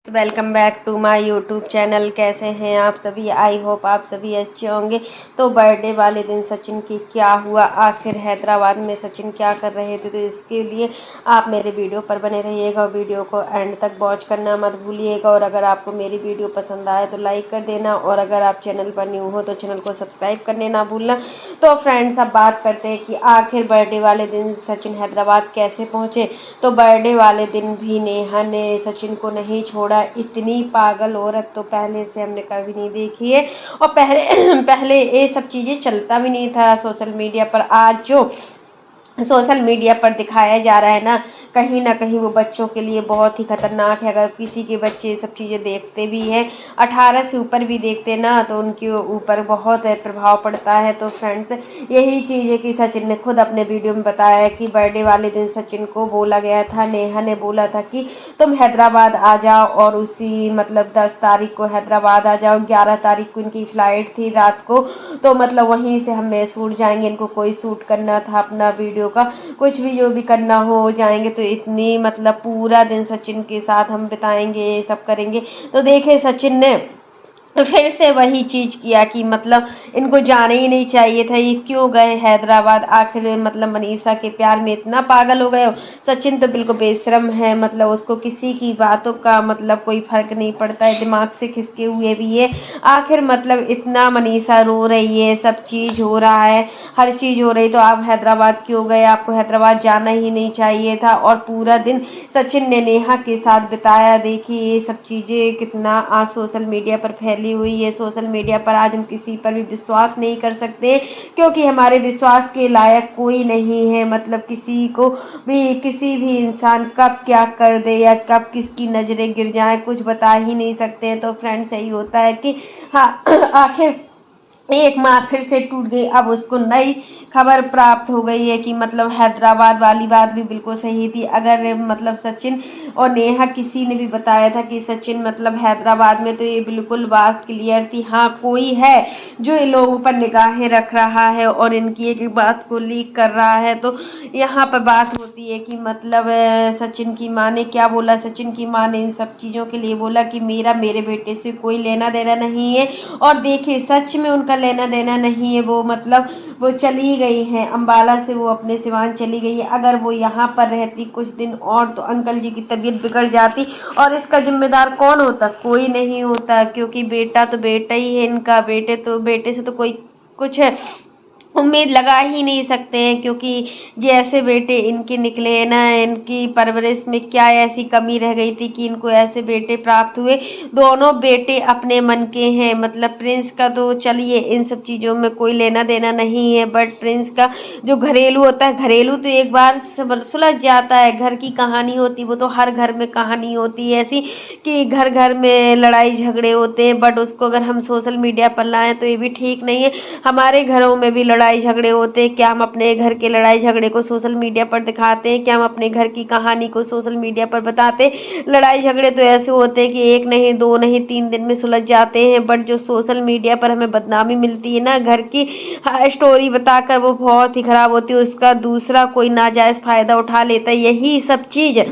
Welcome back to my YouTube channel. कैसे हैं आप सभी? आई होप आप सभी अच्छे होंगे। तो बर्थडे वाले दिन सचिन की क्या हुआ, आखिर हैदराबाद में सचिन क्या कर रहे थे, तो इसके लिए आप मेरे वीडियो पर बने रहिएगा और वीडियो को एंड तक वॉच करना मत भूलिएगा। और अगर आपको मेरी वीडियो पसंद आए तो लाइक कर देना, और अगर आप चैनल पर न्यू हो तो चैनल को सब्सक्राइब करने ना भूलना। तो फ्रेंड्स, अब बात करते हैं कि आखिर बर्थडे वाले दिन सचिन हैदराबाद कैसे पहुँचे। तो बर्थडे वाले दिन भी नेहा ने सचिन को नहीं छोड़ा। इतनी पागल औरत तो पहले से हमने कभी नहीं देखी है। और पहले पहले ये सब चीज़ें चलता भी नहीं था सोशल मीडिया पर। आज जो सोशल मीडिया पर दिखाया जा रहा है ना कहीं वो बच्चों के लिए बहुत ही खतरनाक है। अगर किसी के बच्चे ये सब चीज़ें देखते भी हैं, 18 से ऊपर भी देखते ना, तो उनके ऊपर बहुत प्रभाव पड़ता है। तो फ्रेंड्स, यही चीज़ है कि सचिन ने खुद अपने वीडियो में बताया है कि बर्थडे वाले दिन सचिन को बोला गया था, नेहा ने बोला था कि तुम हैदराबाद आ जाओ, और उसी 10 तारीख को हैदराबाद आ जाओ। 11 तारीख को इनकी फ़्लाइट थी रात को, तो वहीं से हम मैसूर जाएंगे। इनको कोई शूट करना था अपना वीडियो का, कुछ भी जो भी करना हो जाएंगे। तो इतनी पूरा दिन सचिन के साथ हम बिताएंगे, ये सब करेंगे। तो देखे सचिन ने फिर से वही चीज़ किया कि इनको जाना ही नहीं चाहिए था। ये क्यों गए हैदराबाद? आखिर मनीषा के प्यार में इतना पागल हो गए हो। सचिन तो बिल्कुल बेशरम है, उसको किसी की बातों का कोई फर्क नहीं पड़ता है, दिमाग से खिसके हुए भी है। आखिर इतना मनीषा रो रही है, सब चीज़ हो रहा है, हर चीज़ हो रही, तो आप हैदराबाद क्यों गए? आपको हैदराबाद जाना ही नहीं चाहिए था। और पूरा दिन सचिन ने नेहा के साथ बिताया। देखिए ये सब चीज़ें कितना आज सोशल मीडिया पर फैली हुई है। सोशल मीडिया पर आज हम किसी पर भी विश्वास नहीं कर सकते, क्योंकि हमारे विश्वास के लायक कोई नहीं है। किसी को भी, किसी भी इंसान कब क्या कर दे या कब किसकी नज़रें गिर जाए, कुछ बता ही नहीं सकते हैं। तो फ्रेंड्स, यही होता है कि हाँ, आखिर एक माह फिर से टूट गई। अब उसको नई खबर प्राप्त हो गई है कि हैदराबाद वाली बात भी बिल्कुल सही थी। अगर सचिन और नेहा किसी ने भी बताया था कि सचिन हैदराबाद में, तो ये बिल्कुल बात क्लियर थी। हाँ, कोई है जो इन लोगों पर निगाहें रख रहा है और इनकी एक बात को लीक कर रहा है। तो यहाँ पर बात होती है कि सचिन की माँ ने क्या बोला। सचिन की माँ ने इन सब चीज़ों के लिए बोला कि मेरे बेटे से कोई लेना देना नहीं है। और देखिए, सच में उनका लेना देना नहीं है। वो चली गई हैं अम्बाला से, वो अपने सिवान चली गई है। अगर वो यहाँ पर रहती कुछ दिन और, तो अंकल जी की तबीयत बिगड़ जाती, और इसका जिम्मेदार कौन होता? कोई नहीं होता, क्योंकि बेटा तो बेटा ही है इनका। बेटे से तो कोई कुछ उम्मीद लगा ही नहीं सकते हैं, क्योंकि जैसे बेटे इनके निकले हैं ना, इनकी परवरिश में क्या ऐसी कमी रह गई थी कि इनको ऐसे बेटे प्राप्त हुए। दोनों बेटे अपने मन के हैं। प्रिंस का तो चलिए इन सब चीज़ों में कोई लेना देना नहीं है, बट प्रिंस का जो घरेलू होता है, घरेलू तो एक बार सुलझ जाता है। घर की कहानी होती, वो तो हर घर में कहानी होती है ऐसी कि घर घर में लड़ाई झगड़े होते हैं। बट उसको अगर हम सोशल मीडिया पर लाएं तो ये भी ठीक नहीं है। हमारे घरों में भी लड़ाई झगड़े होते हैं। क्या हम अपने घर के लड़ाई झगड़े को सोशल मीडिया पर दिखाते हैं? क्या हम अपने घर की कहानी को सोशल मीडिया पर बताते हैं? लड़ाई झगड़े तो ऐसे होते हैं कि एक नहीं, दो नहीं, 3 दिन में सुलझ जाते हैं। बट जो सोशल मीडिया पर हमें बदनामी मिलती है ना घर की, स्टोरी बताकर, वो बहुत ही खराब होती है। उसका दूसरा कोई नाजायज़ फ़ायदा उठा लेता है। यही सब चीज़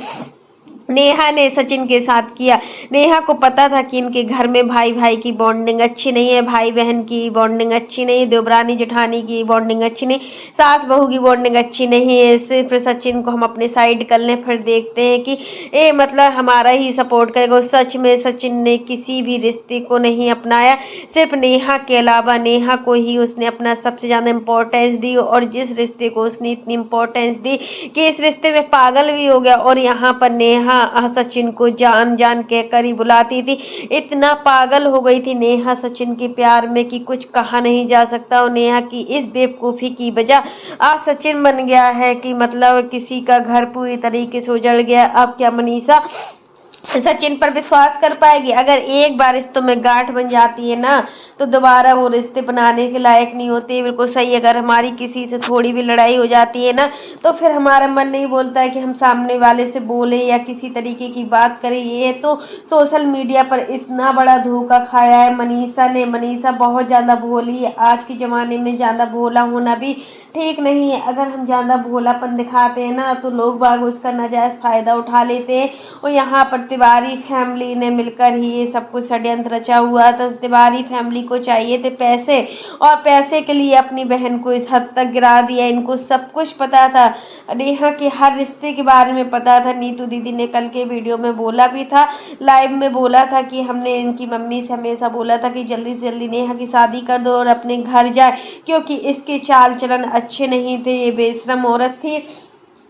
नेहा ने सचिन के साथ किया। नेहा को पता था कि इनके घर में भाई भाई की बॉन्डिंग अच्छी नहीं है, भाई बहन की बॉन्डिंग अच्छी नहीं है, देवरानी जेठानी की बॉन्डिंग अच्छी नहीं, सास बहू की बॉन्डिंग अच्छी नहीं है। सिर्फ सचिन को हम अपने साइड कर लें, फिर देखते हैं कि ये हमारा ही सपोर्ट करेगा। सच में सचिन ने किसी भी रिश्ते को नहीं अपनाया, सिर्फ नेहा के अलावा नेहा को ही उसने अपना सबसे ज़्यादा इम्पोर्टेंस दी। और जिस रिश्ते को उसने इतनी इम्पोर्टेंस दी कि इस रिश्ते में पागल भी हो गया। और यहाँ पर नेहा सचिन को जान जान के करी बुलाती थी। इतना पागल हो गई थी नेहा सचिन के प्यार में कि कुछ कहा नहीं जा सकता। और नेहा की इस बेवकूफ़ी की वजह आज सचिन बन गया है कि किसी का घर पूरी तरीके से उजड़ गया। अब क्या मनीषा सचिन पर विश्वास कर पाएगी? अगर एक बार रिश्तों में गांठ बन जाती है ना, तो दोबारा वो रिश्ते बनाने के लायक नहीं होते। बिल्कुल सही। अगर हमारी किसी से थोड़ी भी लड़ाई हो जाती है ना, तो फिर हमारा मन नहीं बोलता है कि हम सामने वाले से बोले या किसी तरीके की बात करें। ये तो सोशल मीडिया पर इतना बड़ा धोखा खाया है मनीषा ने। मनीषा बहुत ज़्यादा भोली है। आज के ज़माने में ज़्यादा भोला होना भी ठीक नहीं है। अगर हम ज़्यादा भोलापन दिखाते हैं ना तो लोग बाग उसका नाजायज़ फ़ायदा उठा लेते हैं। और यहाँ पर तिवारी फैमिली ने मिलकर ही ये सब कुछ षड्यंत्र रचा हुआ था। तिवारी फैमिली को चाहिए थे पैसे, और पैसे के लिए अपनी बहन को इस हद तक गिरा दिया। इनको सब कुछ पता था, नेहा के हर रिश्ते के बारे में पता था। नीतू दीदी ने कल के वीडियो में बोला भी था, लाइव में बोला था कि हमने इनकी मम्मी से हमेशा बोला था कि जल्दी से जल्दी नेहा की शादी कर दो और अपने घर जाए, क्योंकि इसके चाल चलन अच्छे नहीं थे। ये बेशरम औरत थी,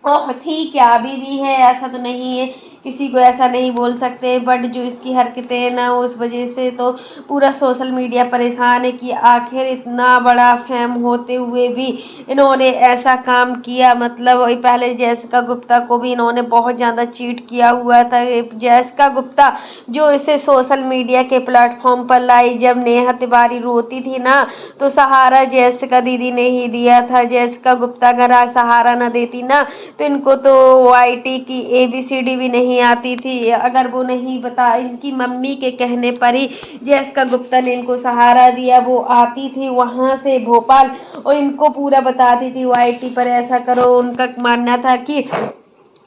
और थी क्या, अभी भी है, ऐसा तो नहीं है, किसी को ऐसा नहीं बोल सकते। बट जो इसकी हरकतें हैं ना, उस वजह से तो पूरा सोशल मीडिया परेशान है कि आखिर इतना बड़ा फेम होते हुए भी इन्होंने ऐसा काम किया। मतलब पहले जैसिका गुप्ता को भी इन्होंने बहुत ज़्यादा चीट किया हुआ था। जैसिका गुप्ता जो इसे सोशल मीडिया के प्लेटफॉर्म पर लाई, जब नेहा तिवारी रोती थी ना तो सहारा जैसिका दीदी ने ही दिया था। जैसिका गुप्ता अगर आज सहारा न देती ना तो इनको तो YT की ABCD भी नहीं आती थी। अगर वो नहीं बता, इनकी मम्मी के कहने पर ही जैसिका गुप्ता ने इनको सहारा दिया। वो आती थी वहाँ से भोपाल और इनको पूरा बताती थी YT पर ऐसा करो। उनका मानना था कि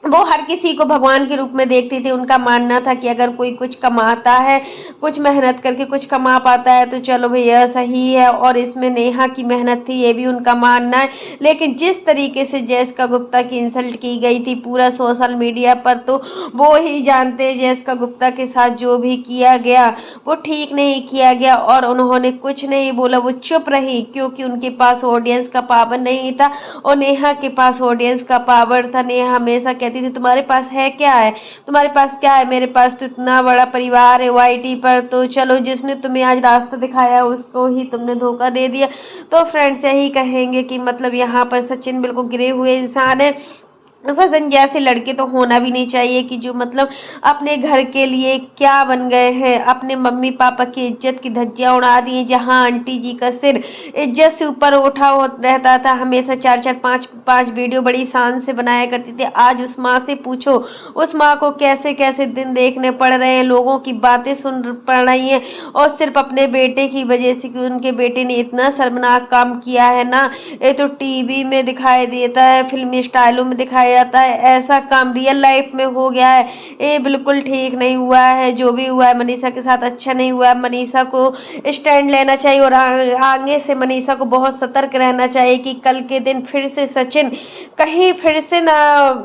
वो हर किसी को भगवान के रूप में देखती थी। उनका मानना था कि अगर कोई कुछ कमाता है, कुछ मेहनत करके कुछ कमा पाता है तो चलो भैया सही है, और इसमें नेहा की मेहनत थी, ये भी उनका मानना है। लेकिन जिस तरीके से जैसिका गुप्ता की इंसल्ट की गई थी पूरा सोशल मीडिया पर, तो वो ही जानते हैं जैसिका गुप्ता के साथ जो भी किया गया वो ठीक नहीं किया गया। और उन्होंने कुछ नहीं बोला, वो चुप रही, क्योंकि उनके पास ऑडियंस का पावर नहीं था और नेहा के पास ऑडियंस का पावर था। नेहा हमेशा कहती थी तुम्हारे पास है क्या है, तुम्हारे पास क्या है, मेरे पास तो इतना बड़ा परिवार है YT पर, तो चलो जिसने तुम्हें आज रास्ता दिखाया उसको ही तुमने धोखा दे दिया। तो फ्रेंड्स यही कहेंगे कि मतलब यहाँ पर सचिन बिल्कुल गिरे हुए इंसान है। सचिन जैसे लड़के तो होना भी नहीं चाहिए कि जो मतलब अपने घर के लिए क्या बन गए हैं, अपने मम्मी पापा की इज्जत की धज्जियां उड़ा दी। जहां आंटी जी का सिर इज्जत से ऊपर उठा हो रहता था, हमेशा 4-4 5-5 वीडियो बड़ी शान से बनाया करती थी। आज उस माँ से पूछो, उस माँ को कैसे कैसे दिन देखने पड़ रहे हैं, लोगों की बातें सुन पड़ रही हैं, और सिर्फ अपने बेटे की वजह से कि उनके बेटे ने इतना शर्मनाक काम किया है ना। ये तो टीवी में दिखाई देता है, फिल्मी स्टाइलों में दिखाई जाता है, ऐसा काम रियल लाइफ में हो गया है। ये बिल्कुल ठीक नहीं हुआ है, जो भी हुआ है मनीषा के साथ अच्छा नहीं हुआ है। मनीषा को स्टैंड लेना चाहिए और आगे से मनीषा को बहुत सतर्क रहना चाहिए कि कल के दिन फिर से सचिन कहीं फिर से ना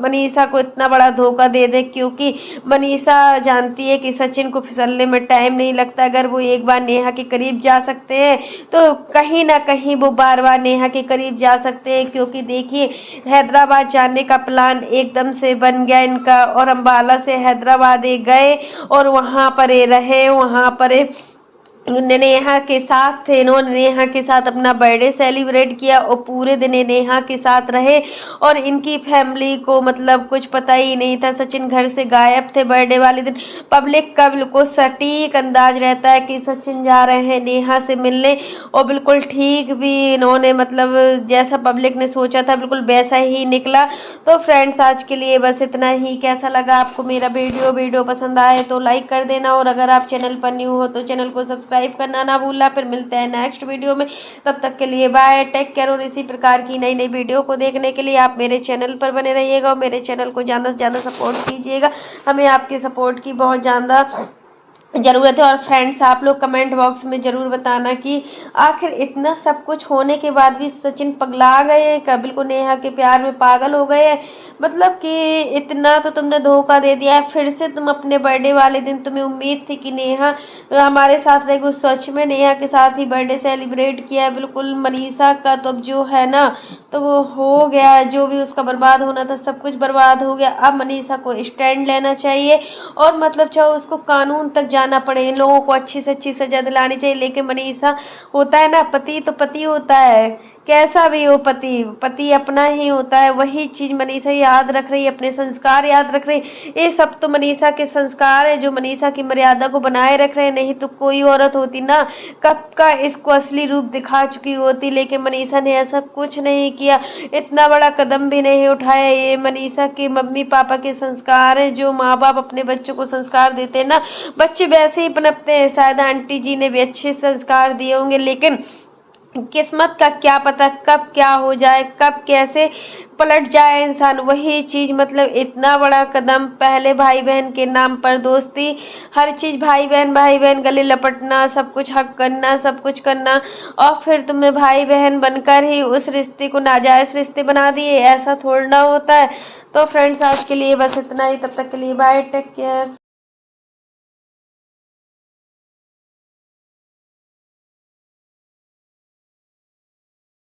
मनीषा को इतना बड़ा धोखा दे दे, क्योंकि मनीषा जानती है कि सचिन को फिसलने में टाइम नहीं लगता। अगर वो एक बार नेहा के करीब जा सकते हैं तो कहीं ना कहीं वो बार बार नेहा के करीब जा सकते हैं, क्योंकि देखिए हैदराबाद जाने का प्लान एकदम से बन गया इनका, और अम्बाला से हैदराबाद गए और वहाँ पर रहे, वहाँ पर नेहा के साथ थे। इन्होंने नेहा के साथ अपना बर्थडे सेलिब्रेट किया और पूरे दिन नेहा के साथ रहे, और इनकी फैमिली को मतलब कुछ पता ही नहीं था। सचिन घर से गायब थे बर्थडे वाले दिन। पब्लिक का बिल्कुल सटीक अंदाज रहता है कि सचिन जा रहे हैं नेहा से मिलने, और बिल्कुल ठीक भी इन्होंने मतलब जैसा पब्लिक ने सोचा था बिल्कुल वैसा ही निकला। तो फ्रेंड्स आज के लिए बस इतना ही। कैसा लगा आपको मेरा वीडियो पसंद आए तो लाइक कर देना, और अगर आप चैनल पर न्यू हो तो चैनल को सब्सक्राइब करना ना भूलना। फिर मिलते हैं नेक्स्ट वीडियो में, तब तक के लिए बाय, टेक केयर। और इसी प्रकार की नई नई वीडियो को देखने के लिए आप मेरे चैनल पर बने रहिएगा और मेरे चैनल को ज़्यादा से ज़्यादा सपोर्ट कीजिएगा। हमें आपके सपोर्ट की बहुत ज़्यादा ज़रूरत है। और फ्रेंड्स आप लोग कमेंट बॉक्स में ज़रूर बताना कि आखिर इतना सब कुछ होने के बाद भी सचिन पगला गए, क्या बिल्कुल नेहा के प्यार में पागल हो गए हैं। मतलब कि इतना तो तुमने धोखा दे दिया है। फिर से तुम अपने बर्थडे वाले दिन तुम्हें उम्मीद थी कि नेहा हमारे साथ रहेगी, सच में नेहा के साथ ही बर्थडे सेलिब्रेट किया है बिल्कुल मनीषा का। तो अब जो है ना तो वो हो गया, जो भी उसका बर्बाद होना था सब कुछ बर्बाद हो गया। अब मनीषा को स्टैंड लेना चाहिए, और मतलब चाहे उसको कानून तक जाना पड़े, इन लोगों को अच्छी से अच्छी सजा दिलानी चाहिए। लेकिन मनीषा होता है ना, पति तो पति होता है, कैसा भी हो पति, पति अपना ही होता है। वही चीज़ मनीषा याद रख रही है, अपने संस्कार याद रख रही है। ये सब तो मनीषा के संस्कार है जो मनीषा की मर्यादा को बनाए रख रहे हैं। नहीं तो कोई औरत होती ना कब का इसको असली रूप दिखा चुकी होती। लेकिन मनीषा ने ऐसा कुछ नहीं किया, इतना बड़ा कदम भी नहीं उठाया। ये मनीषा के मम्मी पापा के संस्कार हैं, जो माँ बाप अपने बच्चों को संस्कार देते हैं ना, बच्चे वैसे ही पनपते हैं। शायद आंटी जी ने भी अच्छे संस्कार दिए होंगे, लेकिन किस्मत का क्या पता कब क्या हो जाए, कब कैसे पलट जाए इंसान। वही चीज मतलब इतना बड़ा कदम, पहले भाई बहन के नाम पर दोस्ती, हर चीज भाई बहन गले लपटना, सब कुछ हक करना, सब कुछ करना, और फिर तुम्हें भाई बहन बनकर ही उस रिश्ते को नाजायज रिश्ते बना दिए। ऐसा थोड़ा ना होता है। तो फ्रेंड्स आज के लिए बस इतना ही, तब तक के लिए बाय, टेक केयर।